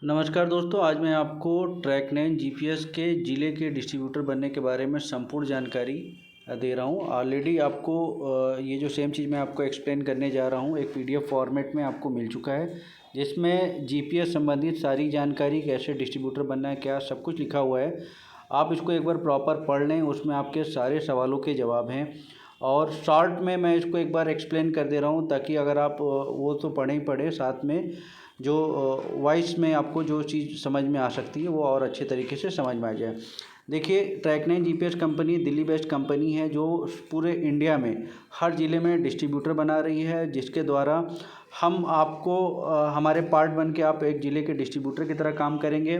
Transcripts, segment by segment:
नमस्कार दोस्तों, आज मैं आपको ट्रैक9 जीपीएस के ज़िले के डिस्ट्रीब्यूटर बनने के बारे में संपूर्ण जानकारी दे रहा हूं। ऑलरेडी आपको ये जो सेम चीज़ मैं आपको एक्सप्लेन करने जा रहा हूं एक पीडीएफ फॉर्मेट में आपको मिल चुका है, जिसमें जीपीएस संबंधित सारी जानकारी, कैसे डिस्ट्रीब्यूटर बनना है, क्या सब कुछ लिखा हुआ है। आप इसको एक बार प्रॉपर पढ़ लें, उसमें आपके सारे सवालों के जवाब हैं। और शॉर्ट में मैं इसको एक बार एक्सप्लेन कर दे रहा हूँ, ताकि अगर आप वो तो पढ़े ही पढ़े, साथ में जो वॉइस में आपको जो चीज़ समझ में आ सकती है वो और अच्छे तरीके से समझ में आ जाए। देखिए, ट्रैक9 GPS company Delhi based company है, जो पूरे इंडिया में हर ज़िले में डिस्ट्रीब्यूटर बना रही है, जिसके द्वारा हम आपको हमारे पार्ट बन के आप एक ज़िले के डिस्ट्रीब्यूटर की तरह काम करेंगे।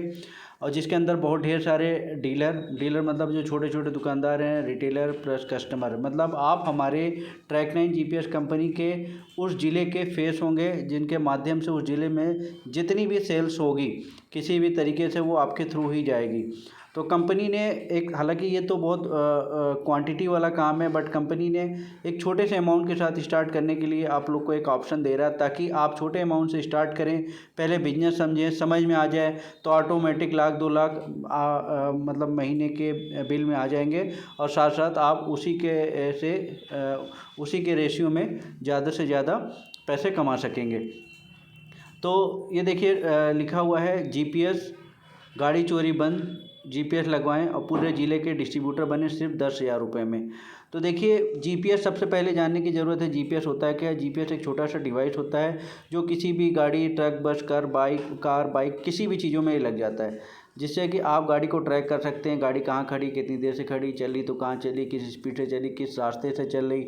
और जिसके अंदर बहुत ढेर सारे डीलर मतलब जो छोटे छोटे दुकानदार हैं, रिटेलर प्लस कस्टमर, मतलब आप हमारे ट्रैक9 जीपीएस कंपनी के उस ज़िले के फेस होंगे, जिनके माध्यम से उस ज़िले में जितनी भी सेल्स होगी किसी भी तरीके से वो आपके थ्रू ही जाएगी। तो कंपनी ने एक, हालांकि ये तो बहुत क्वांटिटी वाला काम है, बट कंपनी ने एक छोटे से अमाउंट के साथ स्टार्ट करने के लिए आप लोग को एक ऑप्शन दे रहा है, ताकि आप छोटे अमाउंट से स्टार्ट करें, पहले बिजनेस समझें, समझ में आ जाए तो ऑटोमेटिक लाख 2 लाख मतलब महीने के बिल में आ जाएंगे। और साथ साथ आप उसी के रेशियो में ज़्यादा से ज़्यादा पैसे कमा सकेंगे। तो ये देखिए, लिखा हुआ है जीपीएस गाड़ी चोरी बंद, जीपीएस लगवाएं और पूरे ज़िले के डिस्ट्रीब्यूटर बने सिर्फ 10,000 रुपये में। तो देखिए, जीपीएस सबसे पहले जानने की ज़रूरत है। जीपीएस होता है क्या? जीपीएस एक छोटा सा डिवाइस होता है, जो किसी भी गाड़ी, ट्रक, बस, कार बाइक किसी भी चीज़ों में लग जाता है, जिससे कि आप गाड़ी को ट्रैक कर सकते हैं। गाड़ी कहाँ खड़ी, कितनी देर से खड़ी, चली तो कहाँ चली, किस स्पीड से चली, किस रास्ते से चल रही,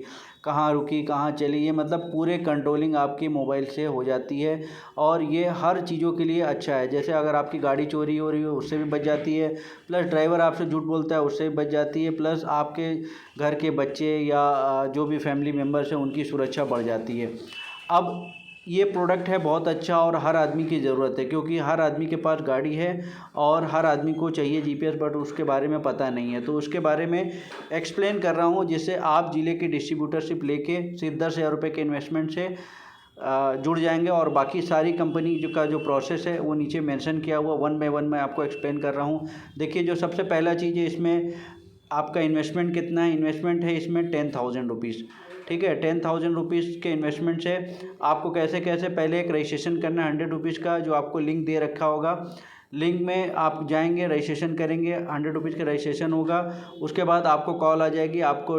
कहाँ रुकी, कहाँ चली, ये मतलब पूरे कंट्रोलिंग आपकी मोबाइल से हो जाती है। और ये हर चीज़ों के लिए अच्छा है। जैसे अगर आपकी गाड़ी चोरी हो रही हो, उससे भी बच जाती है, प्लस ड्राइवर आपसे झूठ बोलता है, उससे भी बच जाती है, प्लस आपके घर के बच्चे या जो भी फैमिली मेम्बर्स हैं उनकी सुरक्षा बढ़ जाती है। अब ये प्रोडक्ट है बहुत अच्छा, और हर आदमी की ज़रूरत है, क्योंकि हर आदमी के पास गाड़ी है और हर आदमी को चाहिए जीपीएस, बट उसके बारे में पता नहीं है। तो उसके बारे में एक्सप्लेन कर रहा हूँ, जिससे आप ज़िले की डिस्ट्रीब्यूटरशिप लेके सिर्फ 10,000 रुपये के इन्वेस्टमेंट से जुड़ जाएंगे। और बाकी सारी कंपनी का जो प्रोसेस है वो नीचे मेंशन किया हुआ, 1 बाय 1 मैं आपको एक्सप्लेन कर रहा हूँ। देखिए, जो सबसे पहला चीज़ है, इसमें आपका इन्वेस्टमेंट कितना है? इन्वेस्टमेंट है इसमें 10,000 रुपीज़। ठीक है, 10,000 रुपीज़ के इन्वेस्टमेंट से आपको कैसे पहले एक रजिस्ट्रेशन करना है 100 रुपीज़ का, जो आपको लिंक दे रखा होगा। लिंक में आप जाएंगे, रजिस्ट्रेशन करेंगे, 100 रुपीज़ का रजिस्ट्रेशन होगा। उसके बाद आपको कॉल आ जाएगी, आपको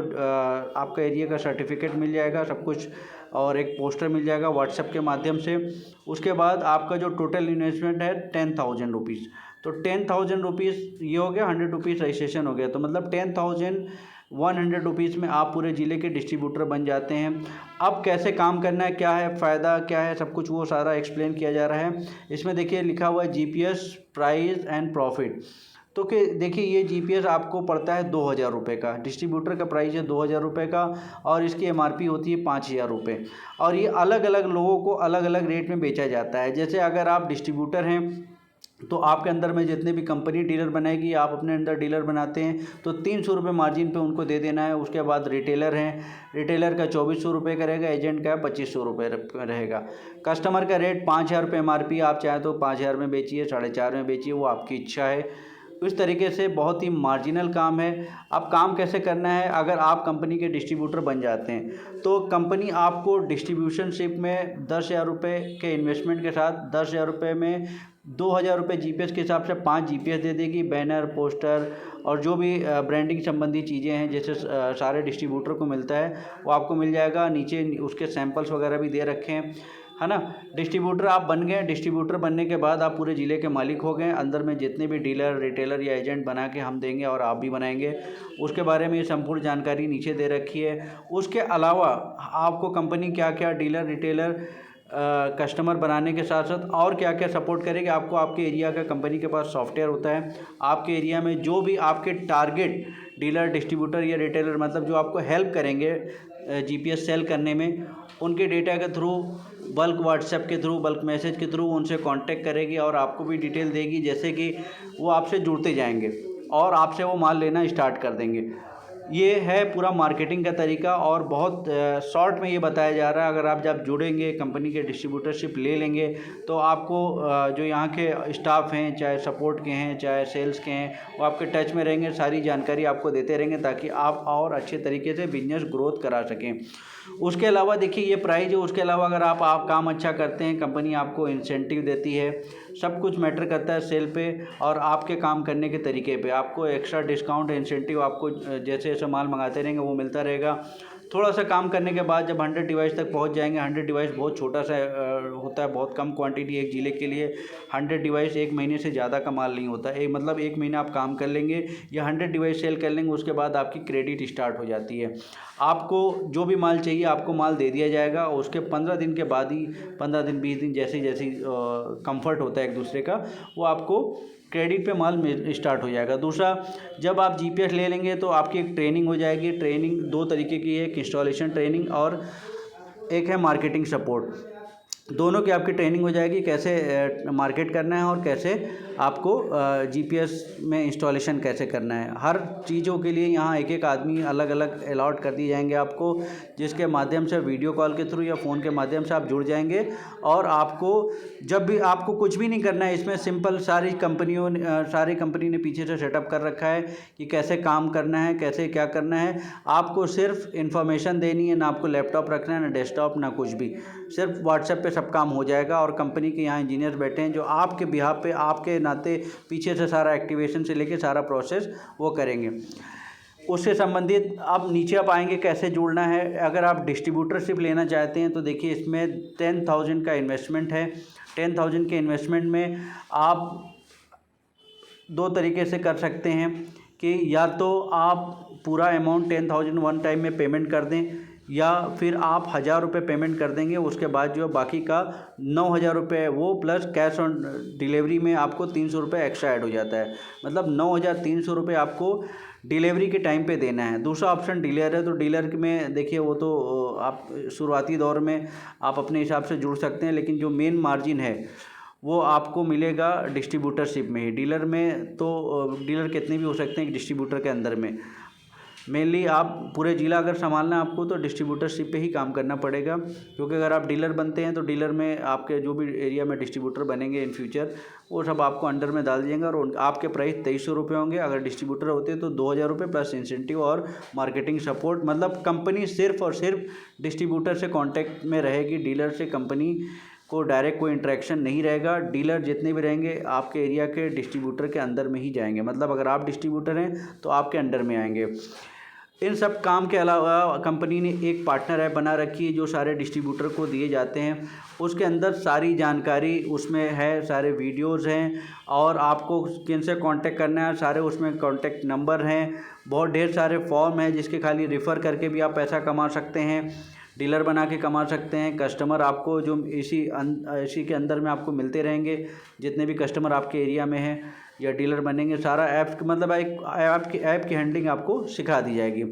आपका एरिया का सर्टिफिकेट मिल जाएगा, सब कुछ, और एक पोस्टर मिल जाएगा व्हाट्सएप के माध्यम से। उसके बाद आपका जो टोटल इन्वेस्टमेंट है 10,000 रुपीज़। तो 10,000 रुपीज़ ये हो गया, 100 रुपीज़ रजिस्ट्रेशन हो गया, तो मतलब 10,100 रुपीज़ में आप पूरे ज़िले के डिस्ट्रीब्यूटर बन जाते हैं। अब कैसे काम करना है, क्या है फ़ायदा, क्या है, सब कुछ वो सारा एक्सप्लेन किया जा रहा है। इसमें देखिए लिखा हुआ है जीपीएस प्राइस एंड प्रॉफिट। तो कि देखिए, ये जीपीएस आपको पड़ता है 2,000 रुपये का, डिस्ट्रीब्यूटर का प्राइस है 2,000 रुपये का, और इसकी एमआरपी होती है 5,000 रुपये। और ये अलग अलग लोगों को अलग अलग रेट में बेचा जाता है। जैसे अगर आप डिस्ट्रीब्यूटर हैं तो आपके अंदर में जितने भी कंपनी डीलर बनाएगी, आप अपने अंदर डीलर बनाते हैं तो 300 रुपये मार्जिन पे उनको दे देना है। उसके बाद रिटेलर हैं, रिटेलर का 2,400 रुपये का रहेगा, एजेंट का 2,500 रुपये रहेगा। कस्टमर का रेट 5,000 रुपये एमआरपी, आप चाहे तो 5,000 में बेचिए, 4,500 में बेचिए, वो आपकी इच्छा है। इस तरीके से बहुत ही मार्जिनल काम है। अब काम कैसे करना है? अगर आप कंपनी के डिस्ट्रीब्यूटर बन जाते हैं तो कंपनी आपको डिस्ट्रीब्यूशनशिप में 10,000 रुपये के इन्वेस्टमेंट के साथ 10,000 रुपये में 2,000 रुपये जीपीएस के हिसाब से 5 जीपीएस दे देगी, बैनर, पोस्टर और जो भी ब्रांडिंग संबंधी चीज़ें हैं, जैसे सारे डिस्ट्रीब्यूटर को मिलता है वो आपको मिल जाएगा। नीचे उसके सैंपल्स वगैरह भी दे रखे हैं, है ना। डिस्ट्रीब्यूटर आप बन गए, डिस्ट्रीब्यूटर बनने के बाद आप पूरे ज़िले के मालिक हो गए। अंदर में जितने भी डीलर, रिटेलर या एजेंट बना के हम देंगे और आप भी बनाएंगे, उसके बारे में संपूर्ण जानकारी नीचे दे रखी है। उसके अलावा आपको कंपनी क्या क्या डीलर, रिटेलर, कस्टमर बनाने के साथ साथ और क्या क्या सपोर्ट करेगी आपको, आपके एरिया का कंपनी के पास सॉफ्टवेयर होता है। आपके एरिया में जो भी आपके टारगेट डीलर, डिस्ट्रीब्यूटर या रिटेलर, मतलब जो आपको हेल्प करेंगे जीपीएस सेल करने में, उनके डेटा के थ्रू, बल्क व्हाट्सएप के थ्रू, बल्क मैसेज के थ्रू उनसे कांटेक्ट करेगी और आपको भी डिटेल देगी, जैसे कि वो आपसे जुड़ते जाएंगे और आपसे वो माल लेना स्टार्ट कर देंगे। ये है पूरा मार्केटिंग का तरीका और बहुत शॉर्ट में ये बताया जा रहा है। अगर आप जब जुड़ेंगे कंपनी के डिस्ट्रीब्यूटरशिप ले लेंगे तो आपको जो यहाँ के स्टाफ हैं, चाहे सपोर्ट के हैं चाहे सेल्स के हैं, वो आपके टच में रहेंगे, सारी जानकारी आपको देते रहेंगे ताकि आप और अच्छे तरीके से बिजनेस ग्रोथ करा सकें। उसके अलावा देखिए ये प्राइस है, उसके अलावा अगर आप काम अच्छा करते हैं कंपनी आपको इंसेंटिव देती है। सब कुछ मैटर करता है सेल पे और आपके काम करने के तरीके पे। आपको एक्स्ट्रा डिस्काउंट इंसेंटिव आपको जैसे जैसे माल मंगाते रहेंगे वो मिलता रहेगा। थोड़ा सा काम करने के बाद जब 100 डिवाइस तक पहुंच जाएंगे, 100 डिवाइस बहुत छोटा सा होता है, बहुत कम क्वांटिटी एक जिले के लिए। 100 डिवाइस एक महीने से ज़्यादा का माल नहीं होता है, मतलब एक महीना आप काम कर लेंगे या 100 डिवाइस सेल कर लेंगे, उसके बाद आपकी क्रेडिट स्टार्ट हो जाती है। आपको जो भी माल चाहिए आपको माल दे दिया जाएगा और उसके 15 दिन के बाद ही, 15 दिन 20 दिन जैसे जैसे कंफर्ट होता है एक दूसरे का, वो आपको क्रेडिट पे माल स्टार्ट हो जाएगा। दूसरा, जब आप जीपीएस ले लेंगे तो आपकी एक ट्रेनिंग हो जाएगी। ट्रेनिंग दो तरीके की है, एक इंस्टॉलेशन ट्रेनिंग और एक है मार्केटिंग सपोर्ट। दोनों की आपकी ट्रेनिंग हो जाएगी, कैसे मार्केट करना है और कैसे आपको जीपीएस में इंस्टॉलेशन कैसे करना है। हर चीज़ों के लिए यहाँ एक एक आदमी अलग अलग अलॉट कर दिए जाएंगे आपको, जिसके माध्यम से वीडियो कॉल के थ्रू या फ़ोन के माध्यम से आप जुड़ जाएंगे। और आपको जब भी आपको कुछ भी नहीं करना है इसमें, सिंपल सारी कंपनी ने पीछे से सेटअप कर रखा है कि कैसे काम करना है, कैसे क्या करना है। आपको सिर्फ इन्फॉर्मेशन देनी है, ना आपको लैपटॉप रखना है, ना डेस्कटॉप, ना कुछ भी। सिर्फ व्हाट्सएप पे सब काम हो जाएगा और कंपनी के यहाँ इंजीनियर बैठे हैं जो आपके बिहाफ पे, आपके नाते पीछे से सारा एक्टिवेशन से लेके सारा प्रोसेस वो करेंगे। उससे संबंधित अब नीचे आप आएंगे कैसे जुड़ना है। अगर आप डिस्ट्रीब्यूटरशिप लेना चाहते हैं तो देखिए इसमें 10,000 का इन्वेस्टमेंट है। 10,000 के इन्वेस्टमेंट में आप दो तरीके से कर सकते हैं कि या तो आप पूरा अमाउंट 10,000 वन टाइम में पेमेंट कर दें, या फिर आप 1,000 रुपये पेमेंट कर देंगे। उसके बाद जो बाकी का 9,000 रुपये वो प्लस कैश ऑन डिलीवरी में आपको 300 रुपये एक्स्ट्रा ऐड हो जाता है। मतलब 9,300 रुपये आपको डिलीवरी के टाइम पे देना है। दूसरा ऑप्शन डीलर है, तो डीलर में देखिए वो तो आप शुरुआती दौर में आप अपने हिसाब से जुड़ सकते हैं, लेकिन जो मेन मार्जिन है वो आपको मिलेगा डिस्ट्रीब्यूटरशिप में ही। डीलर में तो डीलर कितने भी हो सकते हैं डिस्ट्रीब्यूटर के अंदर में। मेनली आप पूरे ज़िला अगर संभालना है आपको तो डिस्ट्रीब्यूटरशिप पे ही काम करना पड़ेगा, क्योंकि अगर आप डीलर बनते हैं तो डीलर में आपके जो भी एरिया में डिस्ट्रीब्यूटर बनेंगे इन फ्यूचर वो सब आपको अंडर में डाल दिएंगे और आपके प्राइस 2,300 रुपये होंगे। अगर डिस्ट्रीब्यूटर होते हैं तो 2,000 रुपये प्लस इंसेंटिव और मार्केटिंग सपोर्ट। मतलब कंपनी सिर्फ और सिर्फ डिस्ट्रीब्यूटर से कॉन्टैक्ट में रहेगी, डीलर से कंपनी को डायरेक्ट कोई इंटरेक्शन नहीं रहेगा। डीलर जितने भी रहेंगे आपके एरिया के डिस्ट्रीब्यूटर के अंदर में ही जाएंगे, मतलब अगर आप डिस्ट्रीब्यूटर हैं तो आपके अंडर में आएंगे। इन सब काम के अलावा कंपनी ने एक पार्टनर ऐप बना रखी है जो सारे डिस्ट्रीब्यूटर को दिए जाते हैं। उसके अंदर सारी जानकारी उसमें है, सारे वीडियोस हैं और आपको किन से कांटेक्ट करना है सारे उसमें कांटेक्ट नंबर हैं। बहुत ढेर सारे फॉर्म हैं जिसके खाली रेफ़र करके भी आप पैसा कमा सकते हैं, डीलर बना के कमा सकते हैं। कस्टमर आपको जो इसी के अंदर में आपको मिलते रहेंगे, जितने भी कस्टमर आपके एरिया में हैं या डीलर बनेंगे, सारा ऐप मतलब एक ऐप की हैंडलिंग आपको सिखा दी जाएगी।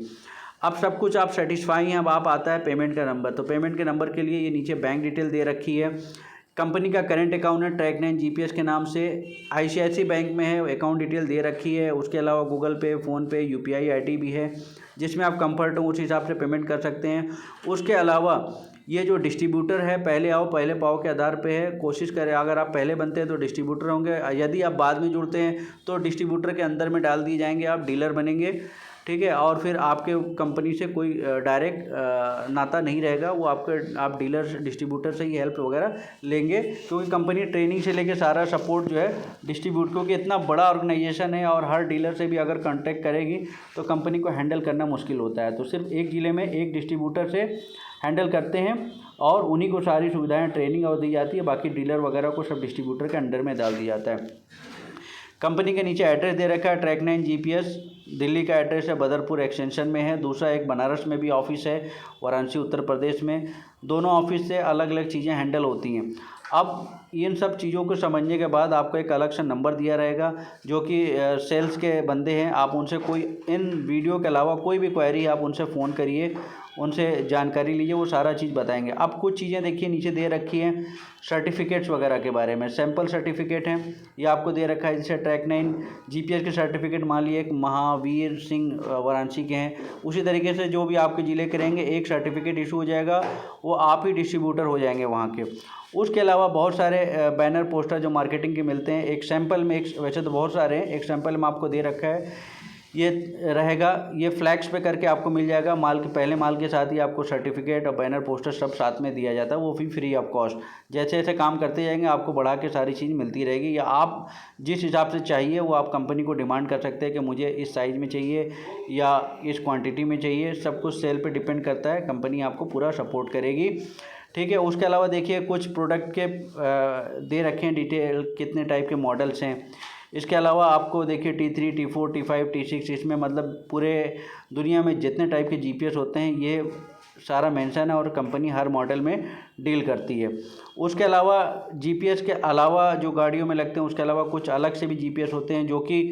अब सब कुछ आप सेटिस्फाई हैं। अब आप आता है पेमेंट का नंबर, तो पेमेंट के नंबर के लिए ये नीचे बैंक डिटेल दे रखी है। कंपनी का करंट अकाउंट है Track9 GPS के नाम से, ICICI बैंक में है, अकाउंट डिटेल दे रखी है। उसके अलावा गूगल पे, फ़ोनपे, UPI ID भी है जिसमें आप कंफर्ट हो उस हिसाब से पेमेंट कर सकते हैं। उसके अलावा ये जो डिस्ट्रीब्यूटर है पहले आओ पहले पाओ के आधार पे है। कोशिश करें अगर आप पहले बनते हैं तो डिस्ट्रीब्यूटर होंगे, यदि आप बाद में जुड़ते हैं तो डिस्ट्रीब्यूटर के अंदर में डाल दिए जाएंगे, आप डीलर बनेंगे, ठीक है। और फिर आपके कंपनी से कोई डायरेक्ट नाता नहीं रहेगा, वो आप डीलर डिस्ट्रीब्यूटर से ही हेल्प वगैरह लेंगे, क्योंकि कंपनी ट्रेनिंग से लेके सारा सपोर्ट जो है डिस्ट्रीब्यूट, क्योंकि इतना बड़ा ऑर्गेनाइजेशन है और हर डीलर से भी अगर कांटेक्ट करेगी तो कंपनी को हैंडल करना मुश्किल होता है। तो सिर्फ एक ज़िले में एक डिस्ट्रीब्यूटर से हैंडल करते हैं और उन्हीं को सारी सुविधाएं ट्रेनिंग और दी जाती है, बाकी डीलर वगैरह को सब डिस्ट्रीब्यूटर के अंडर में डाल दिया जाता है। कंपनी के नीचे एड्रेस दे रखा है Track9 GPS, दिल्ली का एड्रेस है, बदरपुर एक्सटेंशन में है। दूसरा एक बनारस में भी ऑफिस है, वाराणसी उत्तर प्रदेश में। दोनों ऑफिस से अलग अलग चीज़ें हैंडल होती हैं। अब इन सब चीज़ों को समझने के बाद आपको एक अलग से नंबर दिया रहेगा जो कि सेल्स के बंदे हैं, आप उनसे कोई इन वीडियो के अलावा कोई भी क्वेरी आप उनसे फ़ोन करिए, उनसे जानकारी लीजिए, वो सारा चीज़ बताएंगे। अब कुछ चीज़ें देखिए नीचे दे रखी हैं सर्टिफिकेट्स वगैरह के बारे में, सैम्पल सर्टिफिकेट हैं ये आपको दे रखा है। जैसे ट्रैक 9 जीपीएस के सर्टिफिकेट मान लिए एक महावीर सिंह वाराणसी के हैं, उसी तरीके से जो भी आपके ज़िले के रहेंगे एक सर्टिफिकेट इशू हो जाएगा, वो आप ही डिस्ट्रीब्यूटर हो जाएंगे वहाँ के। उसके अलावा बहुत सारे बैनर पोस्टर जो मार्केटिंग के मिलते हैं, एक सैंपल में, एक वैसे तो बहुत सारे हैं, एक सैंपल में आपको दे रखा है ये रहेगा, ये फ्लैक्स पे करके आपको मिल जाएगा। माल के पहले माल के साथ ही आपको सर्टिफिकेट और बैनर पोस्टर सब साथ में दिया जाता है, वो भी फ्री ऑफ कॉस्ट। जैसे जैसे काम करते जाएंगे आपको बढ़ा के सारी चीज़ मिलती रहेगी, या आप जिस हिसाब से चाहिए वो आप कंपनी को डिमांड कर सकते हैं कि मुझे इस साइज़ में चाहिए या इस क्वान्टिटी में चाहिए। सब कुछ सेल पर डिपेंड करता है, कंपनी आपको पूरा सपोर्ट करेगी, ठीक है। उसके अलावा देखिए कुछ प्रोडक्ट के दे रखे हैं डिटेल, कितने टाइप के मॉडल्स हैं। इसके अलावा आपको देखिए T3, T4, T5, T6, इसमें मतलब पूरे दुनिया में जितने टाइप के जीपीएस होते हैं ये सारा मेंशन है, और कंपनी हर मॉडल में डील करती है। उसके अलावा जीपीएस के अलावा जो गाड़ियों में लगते हैं उसके अलावा कुछ अलग से भी जीपीएस होते हैं, जो कि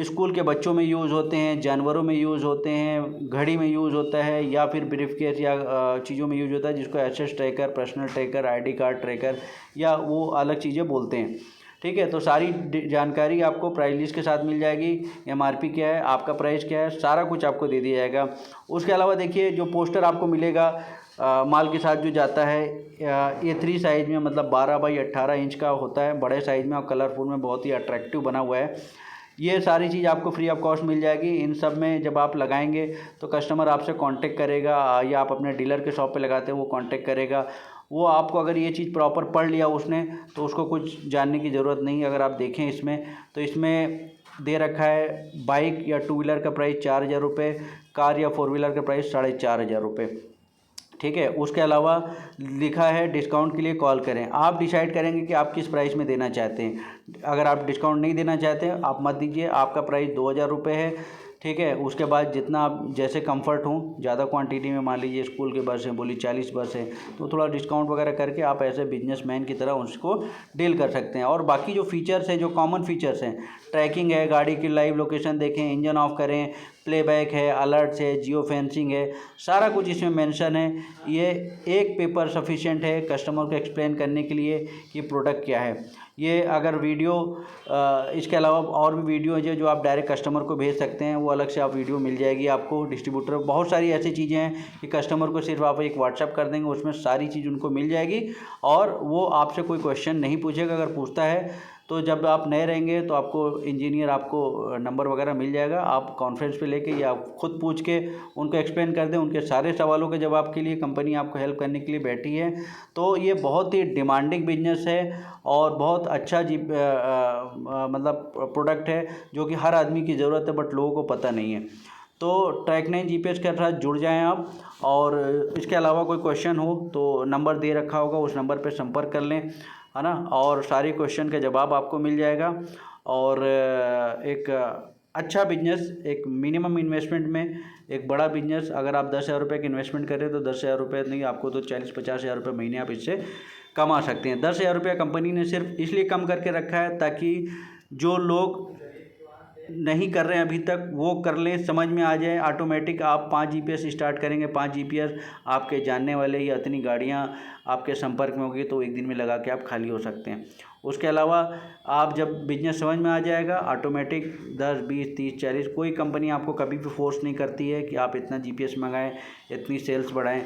स्कूल के बच्चों में यूज़ होते हैं, जानवरों में यूज़ होते हैं, घड़ी में यूज़ होता है, या फिर ब्रीफकेस या चीज़ों में यूज़ होता है, जिसको access tracker, personal tracker, ID card tracker, या वो अलग चीज़ें बोलते हैं, ठीक है। तो सारी जानकारी आपको प्राइस लिस्ट के साथ मिल जाएगी, एमआरपी क्या है, आपका प्राइस क्या है, सारा कुछ आपको दे दिया जाएगा। उसके अलावा देखिए जो पोस्टर आपको मिलेगा माल के साथ जो जाता है, A3 साइज़ में, मतलब 12 बाई 18 इंच का होता है, बड़े साइज़ में और कलरफुल में, बहुत ही अट्रैक्टिव बना हुआ है। ये सारी चीज़ आपको फ्री ऑफ कॉस्ट मिल जाएगी। इन सब में जब आप लगाएंगे तो कस्टमर आपसे कांटेक्ट करेगा, या आप अपने डीलर के शॉप पे लगाते हैं वो कांटेक्ट करेगा। वो आपको अगर ये चीज़ प्रॉपर पढ़ लिया उसने तो उसको कुछ जानने की ज़रूरत नहीं है। अगर आप देखें इसमें तो इसमें दे रखा है बाइक या टू व्हीलर का प्राइस 4,000 रुपये, कार या फोर व्हीलर का प्राइस 4,500 रुपये, ठीक है। उसके अलावा लिखा है डिस्काउंट के लिए कॉल करें। आप डिसाइड करेंगे कि आप किस प्राइस में देना चाहते हैं। अगर आप डिस्काउंट नहीं देना चाहते हैं आप मत दीजिए, आपका प्राइस 2,000 रुपये है, ठीक है। उसके बाद जितना आप जैसे कंफर्ट हो, ज़्यादा क्वांटिटी में मान लीजिए स्कूल के बस हैं, बोली 40 बस है, तो थोड़ा डिस्काउंट वगैरह करके आप ऐसे बिजनेसमैन की तरह उसको डील कर सकते हैं। और बाकी जो फीचर्स हैं, जो कॉमन फीचर्स हैं, ट्रैकिंग है, गाड़ी की लाइव लोकेशन देखें, इंजन ऑफ करें, प्लेबैक है, अलर्ट्स है, जियो फेंसिंग है, सारा कुछ इसमें मेंशन है। ये एक पेपर सफिशिएंट है कस्टमर को एक्सप्लेन करने के लिए कि प्रोडक्ट क्या है। ये अगर वीडियो इसके अलावा और भी वीडियो है जो आप डायरेक्ट कस्टमर को भेज सकते हैं, वो अलग से आप वीडियो मिल जाएगी आपको डिस्ट्रीब्यूटर। बहुत सारी ऐसी चीज़ें हैं कि कस्टमर को सिर्फ आप एक व्हाट्सएप कर देंगे, उसमें सारी चीज़ उनको मिल जाएगी, और वो आपसे कोई क्वेश्चन नहीं पूछेगा। अगर पूछता है तो जब आप नए रहेंगे तो आपको इंजीनियर आपको नंबर वगैरह मिल जाएगा, आप कॉन्फ्रेंस पे लेके या आप खुद पूछ के उनको एक्सप्लेन कर दें, उनके सारे सवालों के जवाब के लिए कंपनी आपको हेल्प करने के लिए बैठी है। तो ये बहुत ही डिमांडिंग बिजनेस है और बहुत अच्छा मतलब प्रोडक्ट है जो कि हर आदमी की ज़रूरत है, बट लोगों को पता नहीं है। तो ट्रैक 9 जीपीएस के साथ जुड़ जाएं आप। और इसके अलावा कोई क्वेश्चन हो तो नंबर दे रखा होगा, उस नंबर पे संपर्क कर लें, है ना। और सारी क्वेश्चन का जवाब आपको मिल जाएगा। और एक अच्छा बिजनेस, एक मिनिमम इन्वेस्टमेंट में एक बड़ा बिजनेस। अगर आप 10,000 रुपये की इन्वेस्टमेंट करें तो 10,000 रुपये नहीं, आपको तो 40-50,000 रुपये महीने आप इससे कमा सकते हैं। 10,000 रुपये कंपनी ने सिर्फ इसलिए कम करके रखा है ताकि जो लोग नहीं कर रहे हैं अभी तक वो कर लें, समझ में आ जाए। ऑटोमेटिक आप 5 जीपीएस स्टार्ट करेंगे, 5 जीपीएस आपके जानने वाले या इतनी गाड़ियाँ आपके संपर्क में होगी तो एक दिन में लगा के आप खाली हो सकते हैं। उसके अलावा आप जब बिजनेस समझ में आ जाएगा, ऑटोमेटिक 10, 20, 30, 40 कोई कंपनी आपको कभी भी फोर्स नहीं करती है कि आप इतना जीपीएस मंगाएं, इतनी सेल्स बढ़ाएं।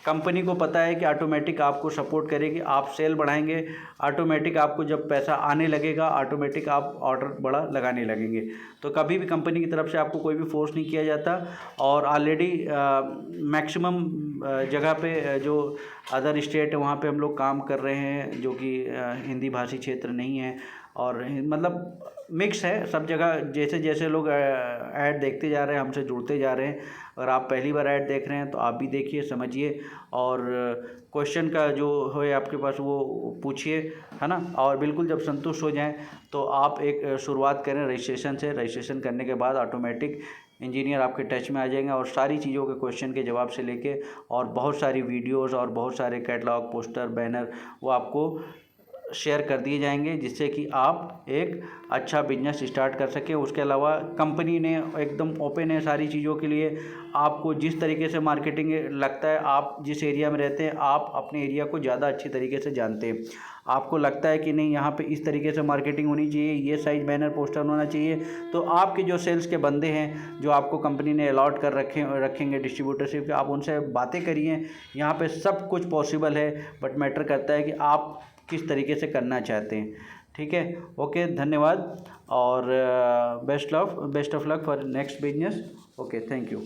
कंपनी को पता है कि ऑटोमेटिक आपको सपोर्ट करेगी, आप सेल बढ़ाएंगे, ऑटोमेटिक आपको जब पैसा आने लगेगा ऑटोमेटिक आप ऑर्डर बड़ा लगाने लगेंगे। तो कभी भी कंपनी की तरफ से आपको कोई भी फोर्स नहीं किया जाता। और ऑलरेडी मैक्सिमम जगह पे जो अदर स्टेट है वहाँ पे हम लोग काम कर रहे हैं, जो कि हिंदी भाषी क्षेत्र नहीं है, और मतलब मिक्स है सब जगह। जैसे जैसे लोग ऐड देखते जा रहे हैं, हमसे जुड़ते जा रहे हैं। अगर आप पहली बार ऐड देख रहे हैं तो आप भी देखिए, समझिए, और क्वेश्चन का जो है आपके पास वो पूछिए, है ना। और बिल्कुल जब संतुष्ट हो जाएं तो आप एक शुरुआत करें रजिस्ट्रेशन से। रजिस्ट्रेशन करने के बाद ऑटोमेटिक इंजीनियर आपके टच में आ जाएंगे और सारी चीज़ों के क्वेश्चन के जवाब से लेके और बहुत सारी वीडियोस और बहुत सारे कैटलॉग, पोस्टर, बैनर वो आपको शेयर कर दिए जाएंगे, जिससे कि आप एक अच्छा बिजनेस स्टार्ट कर सकें। उसके अलावा कंपनी ने एकदम ओपन है सारी चीज़ों के लिए। आपको जिस तरीके से मार्केटिंग लगता है, आप जिस एरिया में रहते हैं, आप अपने एरिया को ज़्यादा अच्छी तरीके से जानते हैं। आपको लगता है कि नहीं यहाँ पे इस तरीके से मार्केटिंग होनी चाहिए, ये साइज बैनर पोस्टर होना चाहिए, तो आपके जो सेल्स के बंदे हैं जो आपको कंपनी ने अलॉट कर रखेंगे डिस्ट्रीब्यूटरशिप के, आप उनसे बातें करिए। यहाँ पे सब कुछ पॉसिबल है, बट मैटर करता है कि आप किस तरीके से करना चाहते हैं। ठीक है, ओके, धन्यवाद और best of luck for next business. Okay, thank you.